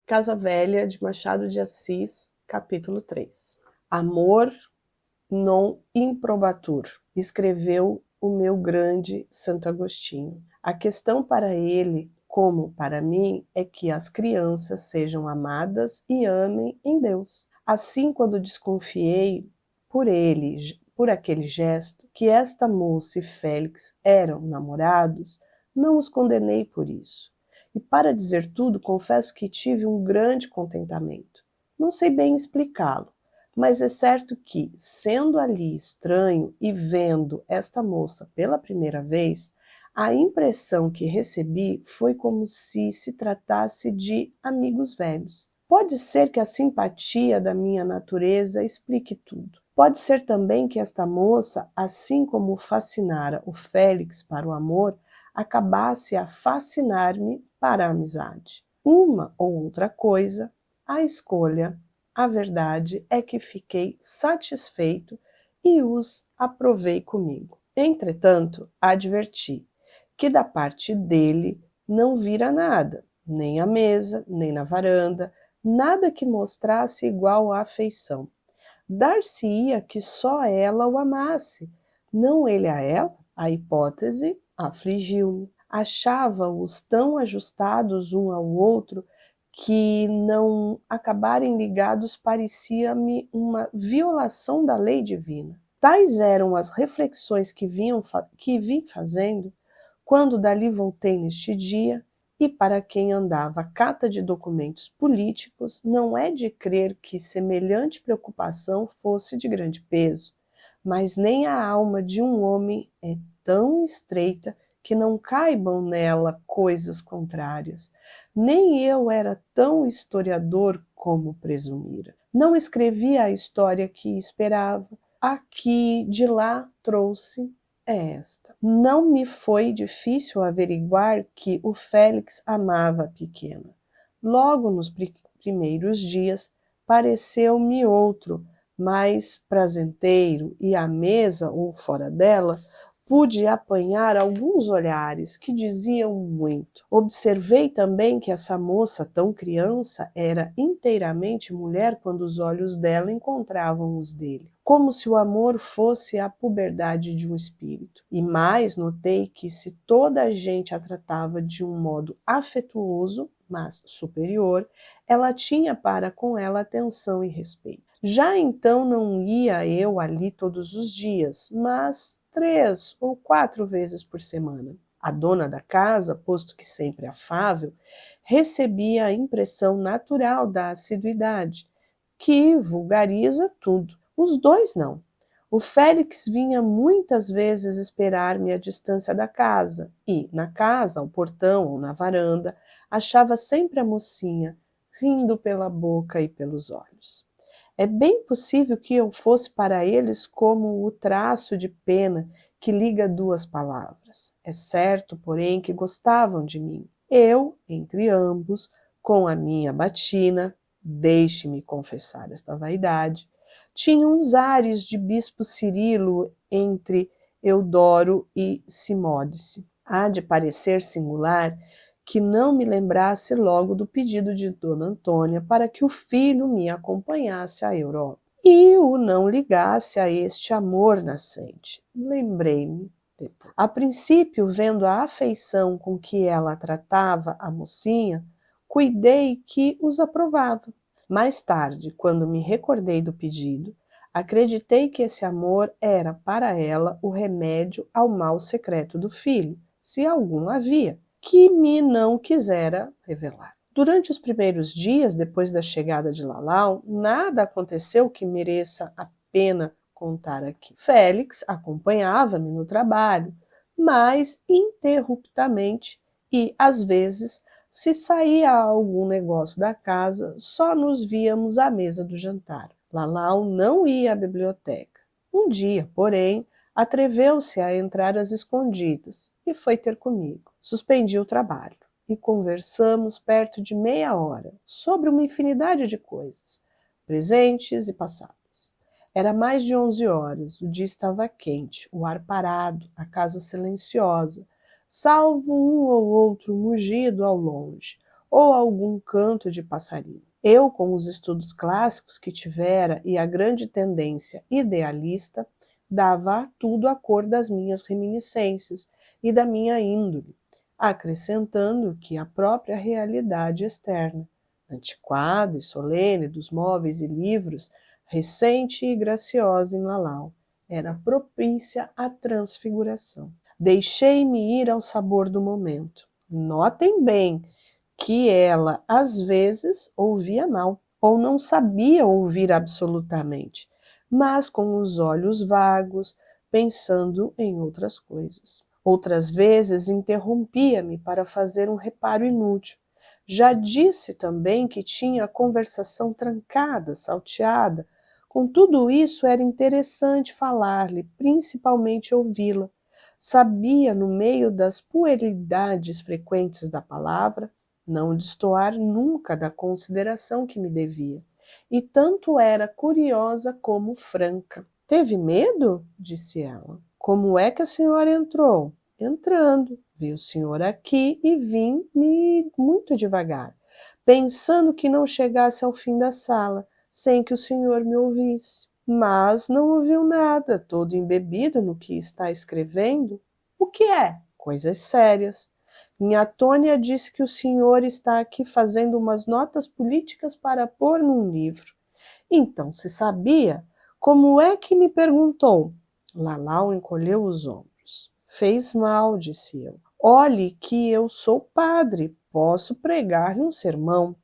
Casa Velha, de Machado de Assis, capítulo 3. Amor non improbatur, escreveu o meu grande Santo Agostinho. A questão para ele, como para mim, é que as crianças sejam amadas e amem em Deus. Assim, quando desconfiei por aquele gesto, que esta moça e Félix eram namorados, não os condenei por isso. E para dizer tudo, confesso que tive um grande contentamento. Não sei bem explicá-lo, mas é certo que, sendo ali estranho e vendo esta moça pela primeira vez, a impressão que recebi foi como se tratasse de amigos velhos. Pode ser que a simpatia da minha natureza explique tudo. Pode ser também que esta moça, assim como fascinara o Félix para o amor, acabasse a fascinar-me para a amizade. Uma ou outra coisa, a escolha, a verdade é que fiquei satisfeito e os aprovei comigo. Entretanto, adverti que da parte dele não vira nada, nem à mesa, nem na varanda, nada que mostrasse igual afeição. Dar-se-ia que só ela o amasse, não ele a ela. A hipótese afligiu-me. Achava-os tão ajustados um ao outro que não acabarem ligados parecia-me uma violação da lei divina. Tais eram as reflexões que vim fazendo quando dali voltei neste dia, e para quem andava à cata de documentos políticos, não é de crer que semelhante preocupação fosse de grande peso, mas nem a alma de um homem é tão estreita que não caibam nela coisas contrárias. Nem eu era tão historiador como presumira. Não escrevia a história que esperava, a que de lá trouxe é esta. Não me foi difícil averiguar que o Félix amava a pequena. Logo nos primeiros dias pareceu-me outro, mais prazenteiro, e à mesa ou fora dela pude apanhar alguns olhares que diziam muito. Observei também que essa moça tão criança era inteiramente mulher quando os olhos dela encontravam os dele, como se o amor fosse a puberdade de um espírito. E mais notei que se toda a gente a tratava de um modo afetuoso, mas superior, ela tinha para com ela atenção e respeito. Já então não ia eu ali todos os dias, mas 3 ou 4 vezes por semana. A dona da casa, posto que sempre afável, recebia a impressão natural da assiduidade, que vulgariza tudo. Os dois não. O Félix vinha muitas vezes esperar-me à distância da casa, e, na casa, ao portão ou na varanda, achava sempre a mocinha, rindo pela boca e pelos olhos. É bem possível que eu fosse para eles como o traço de pena que liga duas palavras. É certo, porém, que gostavam de mim. Eu, entre ambos, com a minha batina, deixe-me confessar esta vaidade, tinha uns ares de bispo Cirilo entre Eudoro e Simódice. Há de parecer singular que não me lembrasse logo do pedido de Dona Antônia para que o filho me acompanhasse à Europa e o não ligasse a este amor nascente. Lembrei-me depois. A princípio, vendo a afeição com que ela tratava a mocinha, cuidei que os aprovava. Mais tarde, quando me recordei do pedido, acreditei que esse amor era para ela o remédio ao mal secreto do filho, se algum havia, que me não quisera revelar. Durante os primeiros dias, depois da chegada de Lalau, nada aconteceu que mereça a pena contar aqui. Félix acompanhava-me no trabalho, mas interruptamente, e às vezes, se saía a algum negócio da casa, só nos víamos à mesa do jantar. Lalau não ia à biblioteca. Um dia, porém, atreveu-se a entrar às escondidas e foi ter comigo. Suspendi o trabalho e conversamos perto de meia hora sobre uma infinidade de coisas, presentes e passadas. Era mais de 11 horas, o dia estava quente, o ar parado, a casa silenciosa, salvo um ou outro mugido ao longe, ou algum canto de passarinho. Eu, com os estudos clássicos que tivera e a grande tendência idealista, dava a tudo a cor das minhas reminiscências e da minha índole, acrescentando que a própria realidade externa, antiquada e solene dos móveis e livros, recente e graciosa em Lalau, era propícia à transfiguração. Deixei-me ir ao sabor do momento. Notem bem que ela, às vezes, ouvia mal, ou não sabia ouvir absolutamente, mas com os olhos vagos, pensando em outras coisas. Outras vezes interrompia-me para fazer um reparo inútil. Já disse também que tinha a conversação trancada, salteada. Com tudo isso, era interessante falar-lhe, principalmente ouvi-la. Sabia, no meio das puerilidades frequentes da palavra, não destoar nunca da consideração que me devia. E tanto era curiosa como franca. Teve medo? Disse ela. Como é que a senhora entrou? Entrando. Vi o senhor aqui e vim-me muito devagar, pensando que não chegasse ao fim da sala, sem que o senhor me ouvisse. Mas não ouviu nada, todo embebido no que está escrevendo. O que é? Coisas sérias. Minha Tônia disse que o senhor está aqui fazendo umas notas políticas para pôr num livro. Então, se sabia, como é que me perguntou? Lalau encolheu os ombros. Fez mal, disse eu. Olhe que eu sou padre, posso pregar-lhe um sermão.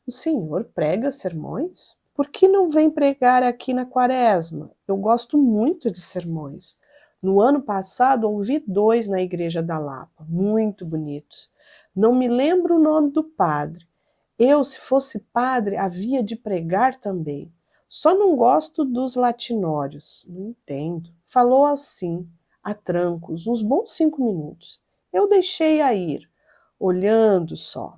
O senhor prega sermões? Por que não vem pregar aqui na Quaresma? Eu gosto muito de sermões. No ano passado ouvi 2 na igreja da Lapa, muito bonitos. Não me lembro o nome do padre. Eu, se fosse padre, havia de pregar também. Só não gosto dos latinórios. Não entendo. Falou assim, a trancos, uns bons 5 minutos. Eu deixei-a ir, olhando só,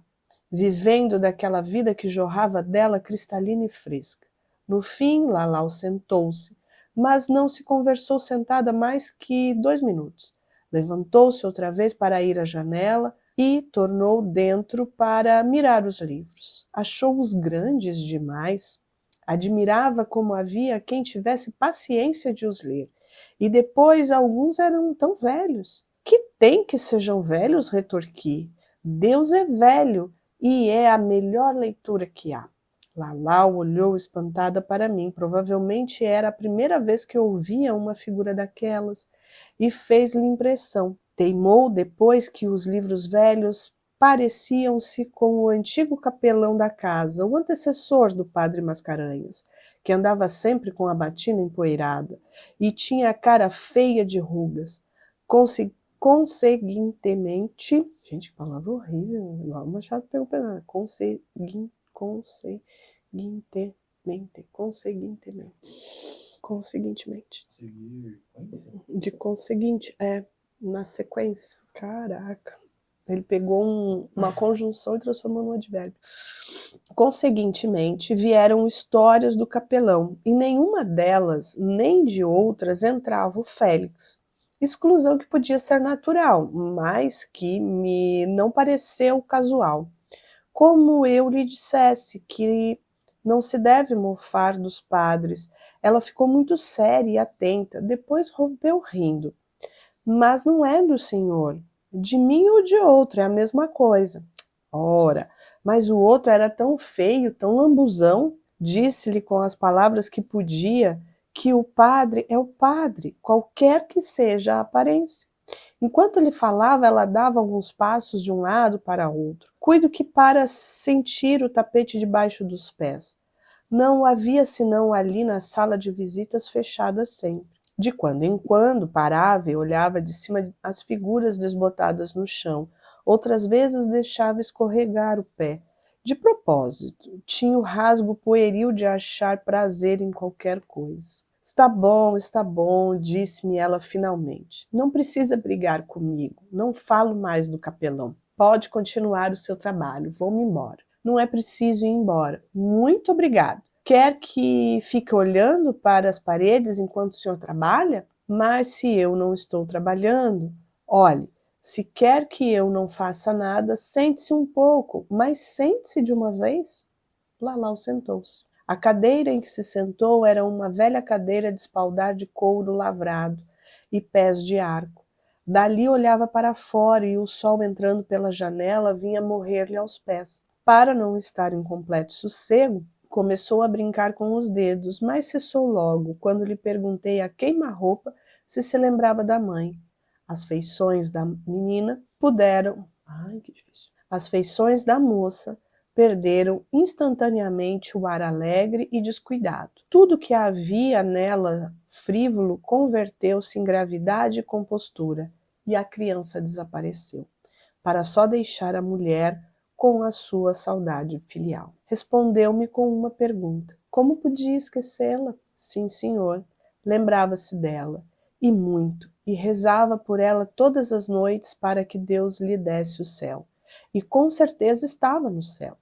vivendo daquela vida que jorrava dela cristalina e fresca. No fim, Lalau sentou-se, mas não se conversou sentada mais que 2 minutos. Levantou-se outra vez para ir à janela e tornou dentro para mirar os livros. Achou-os grandes demais. Admirava como havia quem tivesse paciência de os ler. E depois alguns eram tão velhos. Que tem que sejam velhos, retorqui. Deus é velho e é a melhor leitura que há. Lalau olhou espantada para mim. Provavelmente era a primeira vez que ouvia uma figura daquelas e fez-lhe impressão. Teimou depois que os livros velhos pareciam-se com o antigo capelão da casa, o antecessor do padre Mascarenhas, que andava sempre com a batina empoeirada e tinha a cara feia de rugas. Conseguintemente, gente, que palavra horrível, igual o Machado pegou pesado. Conseguintemente. De conseguinte, na sequência. Caraca. Ele pegou uma conjunção e transformou num advérbio. Conseguintemente, vieram histórias do capelão, e nenhuma delas, nem de outras, entrava o Félix. Exclusão que podia ser natural, mas que me não pareceu casual. Como eu lhe dissesse que não se deve mofar dos padres, ela ficou muito séria e atenta, depois rompeu rindo. Mas não é do senhor, de mim ou de outro, é a mesma coisa. Ora, mas o outro era tão feio, tão lambuzão, disse-lhe com as palavras que podia, que o padre é o padre, qualquer que seja a aparência. Enquanto ele falava, ela dava alguns passos de um lado para outro. Cuido que para sentir o tapete debaixo dos pés. Não havia senão ali na sala de visitas fechada sempre. De quando em quando parava e olhava de cima as figuras desbotadas no chão. Outras vezes deixava escorregar o pé. De propósito, tinha o rasgo pueril de achar prazer em qualquer coisa. Está bom, disse-me ela finalmente. Não precisa brigar comigo, não falo mais do capelão. Pode continuar o seu trabalho, vou-me embora. Não é preciso ir embora. Muito obrigado. Quer que fique olhando para as paredes enquanto o senhor trabalha? Mas se eu não estou trabalhando, olhe, Se quer que eu não faça nada, sente-se um pouco, mas sente-se de uma vez. Lalau sentou-se. A cadeira em que se sentou era uma velha cadeira de espaldar de couro lavrado e pés de arco. Dali olhava para fora e o sol entrando pela janela vinha morrer-lhe aos pés. Para não estar em completo sossego, começou a brincar com os dedos, mas cessou logo, quando lhe perguntei a queima-roupa se lembrava da mãe. As feições da menina puderam... Ai, que difícil. As feições da moça perderam instantaneamente o ar alegre e descuidado. Tudo que havia nela frívolo converteu-se em gravidade e compostura, e a criança desapareceu, para só deixar a mulher com a sua saudade filial. Respondeu-me com uma pergunta. Como podia esquecê-la? Sim, senhor. Lembrava-se dela, e muito, e rezava por ela todas as noites para que Deus lhe desse o céu. E com certeza estava no céu.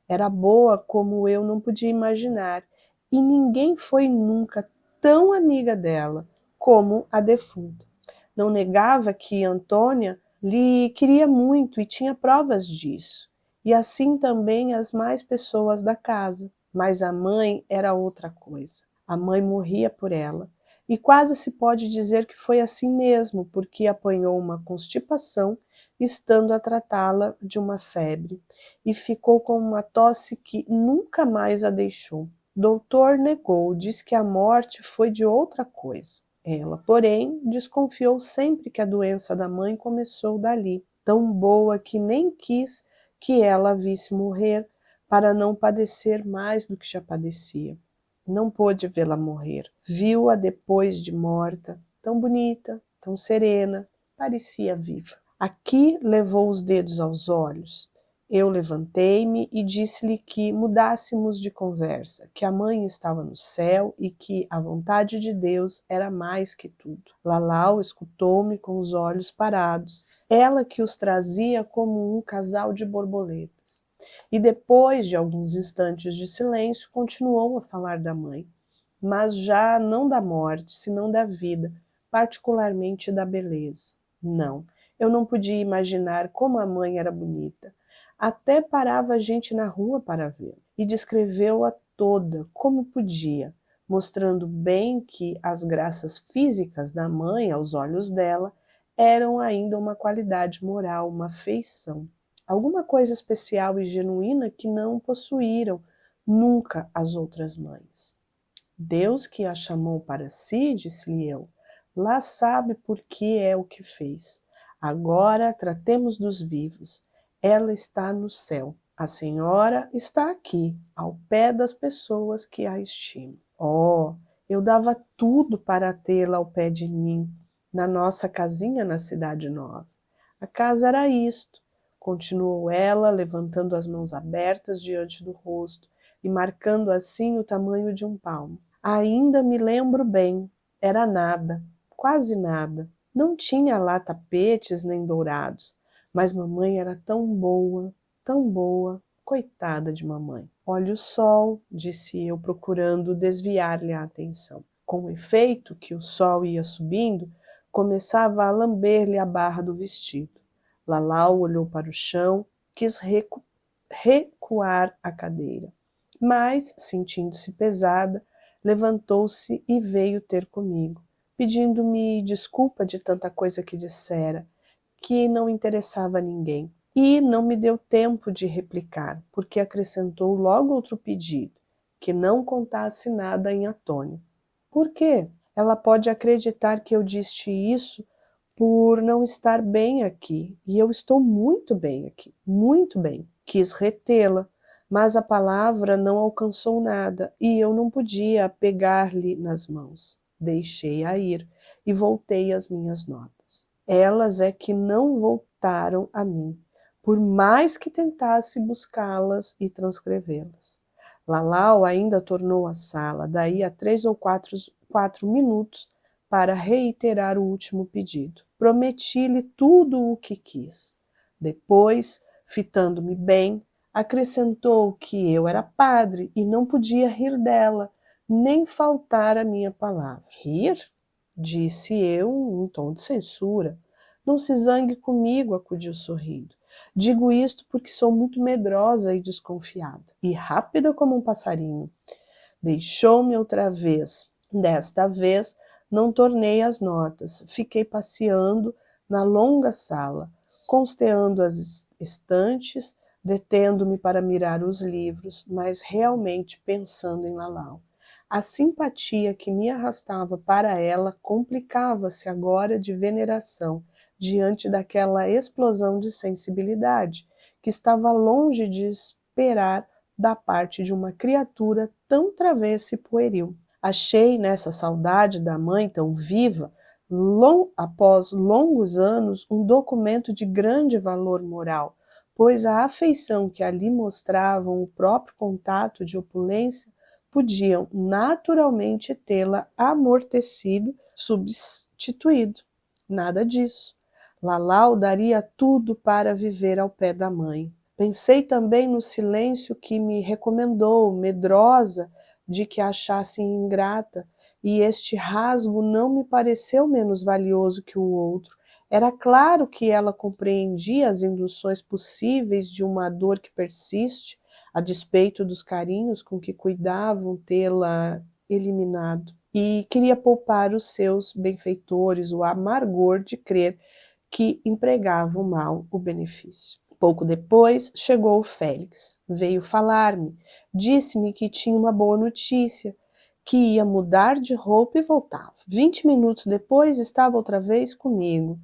Era boa como eu não podia imaginar, e ninguém foi nunca tão amiga dela como a defunta. Não negava que Antônia lhe queria muito e tinha provas disso, e assim também as mais pessoas da casa, mas a mãe era outra coisa. A mãe morria por ela, e quase se pode dizer que foi assim mesmo, porque apanhou uma constipação estando a tratá-la de uma febre, e ficou com uma tosse que nunca mais a deixou. Doutor negou, disse que a morte foi de outra coisa. Ela, porém, desconfiou sempre que a doença da mãe começou dali, tão boa que nem quis que ela a visse morrer, para não padecer mais do que já padecia. Não pôde vê-la morrer. Viu-a depois de morta, tão bonita, tão serena, parecia viva. Aqui levou os dedos aos olhos. Eu levantei-me e disse-lhe que mudássemos de conversa, que a mãe estava no céu e que a vontade de Deus era mais que tudo. Lalau escutou-me com os olhos parados, ela que os trazia como um casal de borboletas. E depois de alguns instantes de silêncio, continuou a falar da mãe, mas já não da morte, senão da vida, particularmente da beleza. Não, eu não podia imaginar como a mãe era bonita. Até parava gente na rua para vê-la, e descreveu-a toda como podia, mostrando bem que as graças físicas da mãe, aos olhos dela, eram ainda uma qualidade moral, uma feição, alguma coisa especial e genuína que não possuíram nunca as outras mães. Deus que a chamou para si, disse-lhe eu, lá sabe por que é o que fez. Agora tratemos dos vivos. Ela está no céu. A senhora está aqui, ao pé das pessoas que a estimam. Oh, eu dava tudo para tê-la ao pé de mim, na nossa casinha na Cidade Nova. A casa era isto, continuou ela, levantando as mãos abertas diante do rosto e marcando assim o tamanho de um palmo. Ainda me lembro bem, era nada, quase nada. Não tinha lá tapetes nem dourados, mas mamãe era tão boa, coitada de mamãe. Olha o sol, disse eu, procurando desviar-lhe a atenção. Com efeito que o sol ia subindo, começava a lamber-lhe a barra do vestido. Lalau olhou para o chão, quis recuar a cadeira, mas, sentindo-se pesada, levantou-se e veio ter comigo, pedindo-me desculpa de tanta coisa que dissera, que não interessava a ninguém. E não me deu tempo de replicar, porque acrescentou logo outro pedido, que não contasse nada em Antônio. Por quê? Ela pode acreditar que eu disse isso por não estar bem aqui, e eu estou muito bem aqui, muito bem. Quis retê-la, mas a palavra não alcançou nada, e eu não podia pegar-lhe nas mãos. Deixei-a ir, e voltei às minhas notas. Elas é que não voltaram a mim, por mais que tentasse buscá-las e transcrevê-las. Lalau ainda tornou à sala, daí a 3 ou 4 minutos, para reiterar o último pedido. Prometi-lhe tudo o que quis. Depois, fitando-me bem, acrescentou que eu era padre e não podia rir dela, nem faltar a minha palavra. Rir? Disse eu em tom de censura. Não se zangue comigo, acudiu sorrindo. Digo isto porque sou muito medrosa e desconfiada, e rápida como um passarinho. Deixou-me outra vez. Desta vez, não tornei as notas. Fiquei passeando na longa sala, consteando as estantes, detendo-me para mirar os livros, mas realmente pensando em Lalau. A simpatia que me arrastava para ela complicava-se agora de veneração, diante daquela explosão de sensibilidade, que estava longe de esperar da parte de uma criatura tão travessa e pueril. Achei nessa saudade da mãe tão viva, após longos anos, um documento de grande valor moral, pois a afeição que ali mostravam o próprio contato de opulência podiam naturalmente tê-la amortecido, substituído. Nada disso. Lalau daria tudo para viver ao pé da mãe. Pensei também no silêncio que me recomendou, medrosa de que a achassem ingrata, e este rasgo não me pareceu menos valioso que o outro. Era claro que ela compreendia as induções possíveis de uma dor que persiste, a despeito dos carinhos com que cuidavam tê-la eliminado, e queria poupar os seus benfeitores o amargor de crer que empregavam mal o benefício. Pouco depois chegou o Félix, veio falar-me, disse-me que tinha uma boa notícia, que ia mudar de roupa e voltava. 20 minutos depois estava outra vez comigo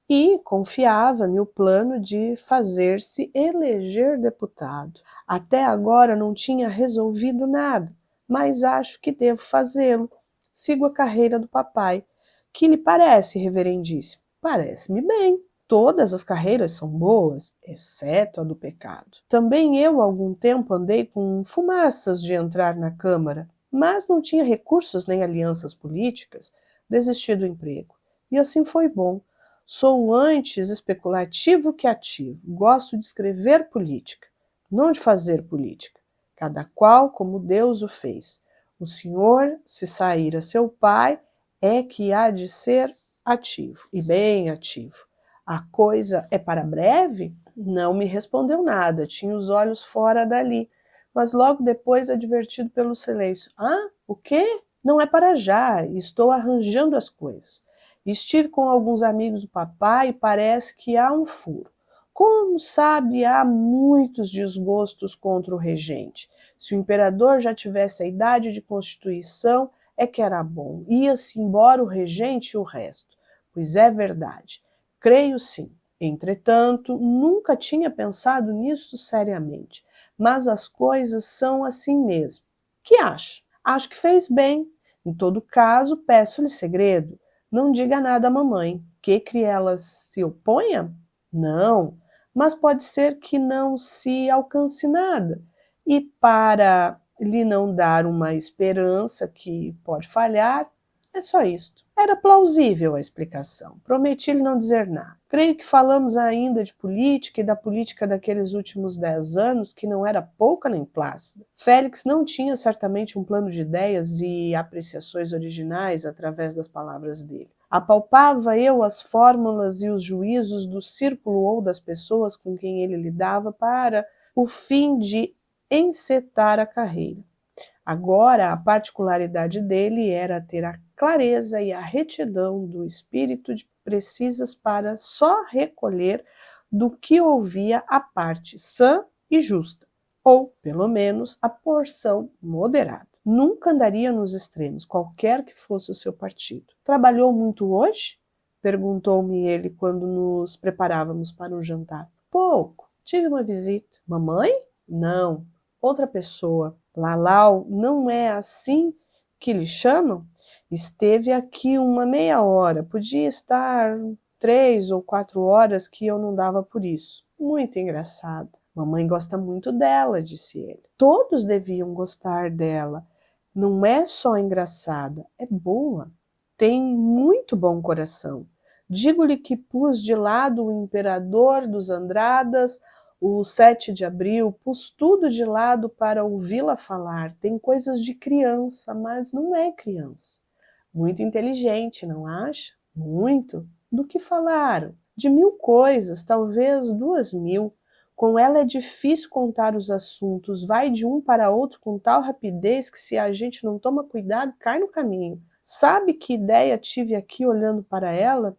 e confiava-me o plano de fazer-se eleger deputado. Até agora não tinha resolvido nada, mas acho que devo fazê-lo. Sigo a carreira do papai. Que lhe parece, reverendíssimo? Parece-me bem. Todas as carreiras são boas, exceto a do pecado. Também eu, há algum tempo, andei com fumaças de entrar na Câmara, mas não tinha recursos nem alianças políticas, desisti do emprego. E assim foi bom. Sou antes especulativo que ativo. Gosto de escrever política, não de fazer política. Cada qual como Deus o fez. O senhor, se sair a seu pai, é que há de ser ativo, e bem ativo. A coisa é para breve? Não me respondeu nada, tinha os olhos fora dali, mas logo depois, advertido pelo silêncio: Ah, o quê? Não é para já, estou arranjando as coisas. Estive com alguns amigos do papai e parece que há um furo. Como sabe, há muitos desgostos contra o regente. Se o imperador já tivesse a idade de constituição, é que era bom. Ia-se embora o regente e o resto. Pois é verdade. Creio sim. Entretanto, nunca tinha pensado nisso seriamente. Mas as coisas são assim mesmo. Que acha? Acho que fez bem. Em todo caso, peço-lhe segredo. Não diga nada à mamãe. Que ela se oponha? Não. Mas pode ser que não se alcance nada. E para lhe não dar uma esperança que pode falhar, é só isto. Era plausível a explicação. Prometi-lhe não dizer nada. Creio que falamos ainda de política e da política daqueles últimos 10 anos, que não era pouca nem plácida. Félix não tinha certamente um plano de ideias e apreciações originais através das palavras dele. Apalpava eu as fórmulas e os juízos do círculo ou das pessoas com quem ele lidava para o fim de encetar a carreira. Agora, a particularidade dele era ter a clareza e a retidão do espírito precisas para só recolher do que ouvia a parte sã e justa, ou, pelo menos, a porção moderada. Nunca andaria nos extremos, qualquer que fosse o seu partido. Trabalhou muito hoje? Perguntou-me ele quando nos preparávamos para o jantar. Pouco. Tive uma visita. Mamãe? Não. Outra pessoa. Lalau não é assim que lhe chamam? Esteve aqui uma meia hora, podia estar 3 ou 4 horas que eu não dava por isso. Muito engraçada. Mamãe gosta muito dela, disse ele. Todos deviam gostar dela. Não é só engraçada, é boa. Tem muito bom coração. Digo-lhe que pus de lado o imperador dos Andradas, o 7 de abril, pus tudo de lado para ouvi-la falar. Tem coisas de criança, mas não é criança. Muito inteligente, não acha? Muito. Do que falaram? De 1000 coisas, talvez 2000. Com ela é difícil contar os assuntos, vai de um para outro com tal rapidez que se a gente não toma cuidado, cai no caminho. Sabe que ideia tive aqui olhando para ela?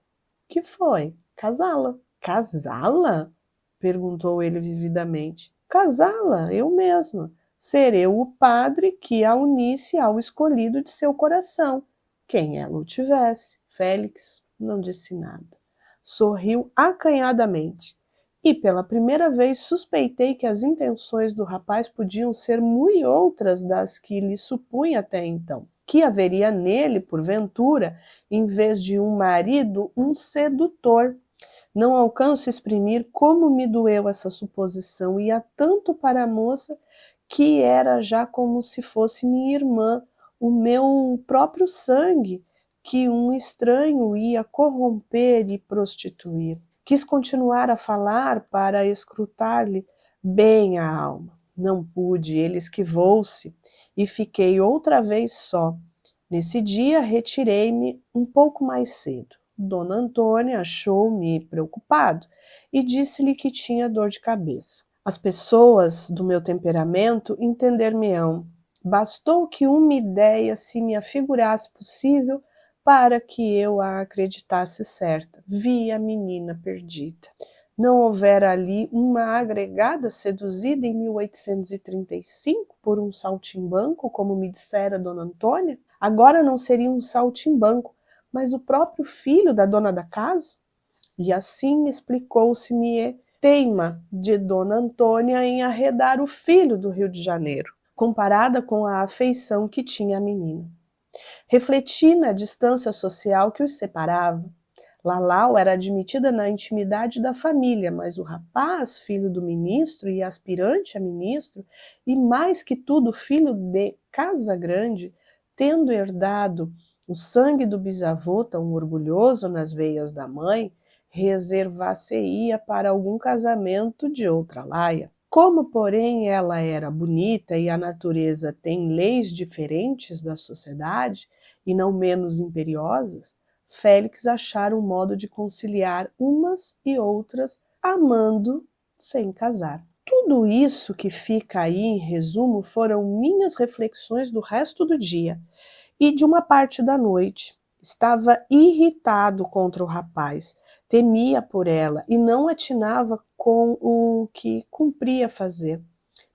Que foi? Casá-la. Casá-la? Perguntou ele vividamente. Casá-la, eu mesma. Ser eu o padre que a unisse ao escolhido de seu coração, quem ela o tivesse. Félix não disse nada. Sorriu acanhadamente. E pela primeira vez suspeitei que as intenções do rapaz podiam ser muito outras das que lhe supunha até então. Que haveria nele, porventura, em vez de um marido, um sedutor. Não alcanço exprimir como me doeu essa suposição, ia tanto para a moça que era já como se fosse minha irmã, o meu próprio sangue, que um estranho ia corromper e prostituir. Quis continuar a falar para escrutar-lhe bem a alma. Não pude, ele esquivou-se e fiquei outra vez só. Nesse dia retirei-me um pouco mais cedo. Dona Antônia achou-me preocupado e disse-lhe que tinha dor de cabeça. As pessoas do meu temperamento entender-me-ão. Bastou que uma ideia se me afigurasse possível para que eu a acreditasse certa. Vi a menina perdida. Não houvera ali uma agregada seduzida em 1835 por um saltimbanco, como me dissera Dona Antônia? Agora não seria um saltimbanco, mas o próprio filho da dona da casa? E assim explicou-se-me teima de Dona Antônia em arredar o filho do Rio de Janeiro, comparada com a afeição que tinha a menina. Refleti na distância social que os separava. Lalau era admitida na intimidade da família, mas o rapaz, filho do ministro e aspirante a ministro, e mais que tudo filho de Casa Grande, tendo herdado o sangue do bisavô tão orgulhoso nas veias da mãe, reservar-se-ia para algum casamento de outra laia. Como, porém, ela era bonita e a natureza tem leis diferentes da sociedade, e não menos imperiosas, Félix achara um modo de conciliar umas e outras, amando sem casar. Tudo isso que fica aí em resumo foram minhas reflexões do resto do dia e de uma parte da noite. Estava irritado contra o rapaz, temia por ela e não atinava com o que cumpria fazer.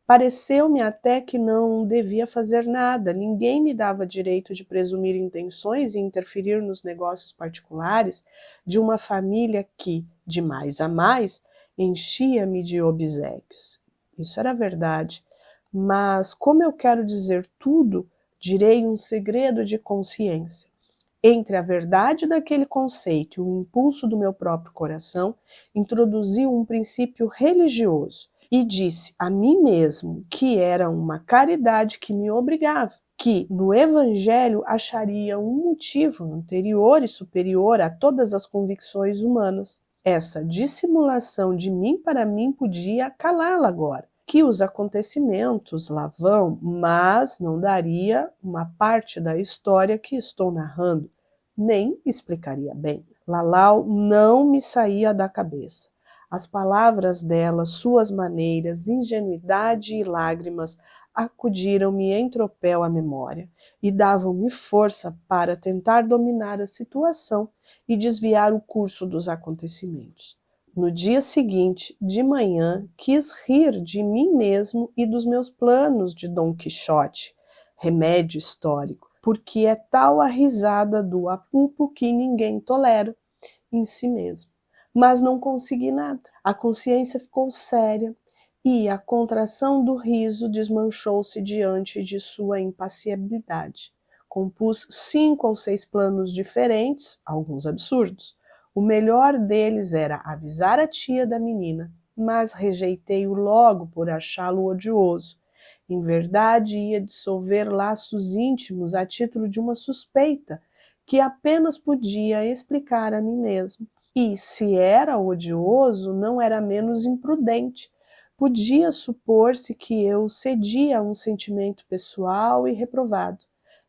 Pareceu-me até que não devia fazer nada, ninguém me dava direito de presumir intenções e interferir nos negócios particulares de uma família que, de mais a mais, enchia-me de obséquios. Isso era verdade, mas como eu quero dizer tudo, direi um segredo de consciência. Entre a verdade daquele conceito e o impulso do meu próprio coração, introduzi um princípio religioso e disse a mim mesmo que era uma caridade que me obrigava, que no Evangelho acharia um motivo anterior e superior a todas as convicções humanas. Essa dissimulação de mim para mim podia calá-la agora, que os acontecimentos lá vão, mas não daria uma parte da história que estou narrando, nem explicaria bem. Lalau não me saía da cabeça. As palavras dela, suas maneiras, ingenuidade e lágrimas acudiram-me em tropel à memória e davam-me força para tentar dominar a situação e desviar o curso dos acontecimentos. No dia seguinte, de manhã, quis rir de mim mesmo e dos meus planos de Dom Quixote, remédio histórico, porque é tal a risada do apupo que ninguém tolera em si mesmo. Mas não consegui nada. A consciência ficou séria e a contração do riso desmanchou-se diante de sua impassibilidade. Compus 5 ou 6 planos diferentes, alguns absurdos. O melhor deles era avisar a tia da menina, mas rejeitei-o logo por achá-lo odioso. Em verdade, ia dissolver laços íntimos a título de uma suspeita que apenas podia explicar a mim mesmo. E, se era odioso, não era menos imprudente. Podia supor-se que eu cedia a um sentimento pessoal e reprovado.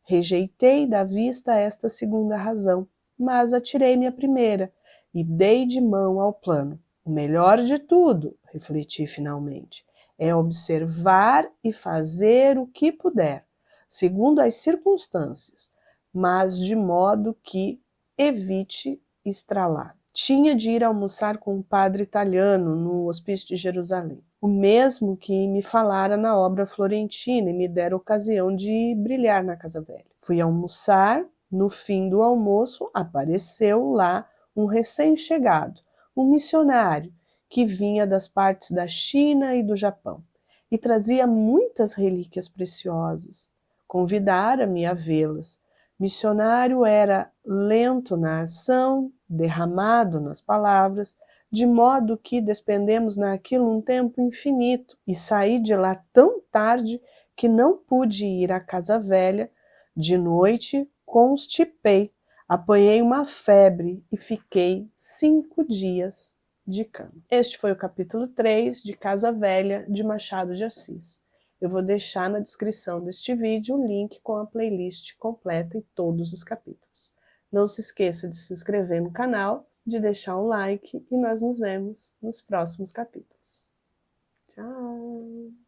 Rejeitei da vista esta segunda razão, mas atirei-me a primeira, e dei de mão ao plano. O melhor de tudo, refleti finalmente, é observar e fazer o que puder, segundo as circunstâncias, mas de modo que evite estralar. Tinha de ir almoçar com um padre italiano no Hospício de Jerusalém, o mesmo que me falara na obra florentina e me dera ocasião de brilhar na Casa Velha. Fui almoçar, no fim do almoço apareceu lá um recém-chegado, um missionário, que vinha das partes da China e do Japão, e trazia muitas relíquias preciosas. Convidara-me a vê-las. Missionário era lento na ação, derramado nas palavras, de modo que despendemos naquilo um tempo infinito, e saí de lá tão tarde que não pude ir à Casa Velha. De noite constipei, apanhei uma febre e fiquei 5 dias de cama. Este foi o capítulo 3 de Casa Velha, de Machado de Assis. Eu vou deixar na descrição deste vídeo o link com a playlist completa e todos os capítulos. Não se esqueça de se inscrever no canal, de deixar um like e nós nos vemos nos próximos capítulos. Tchau!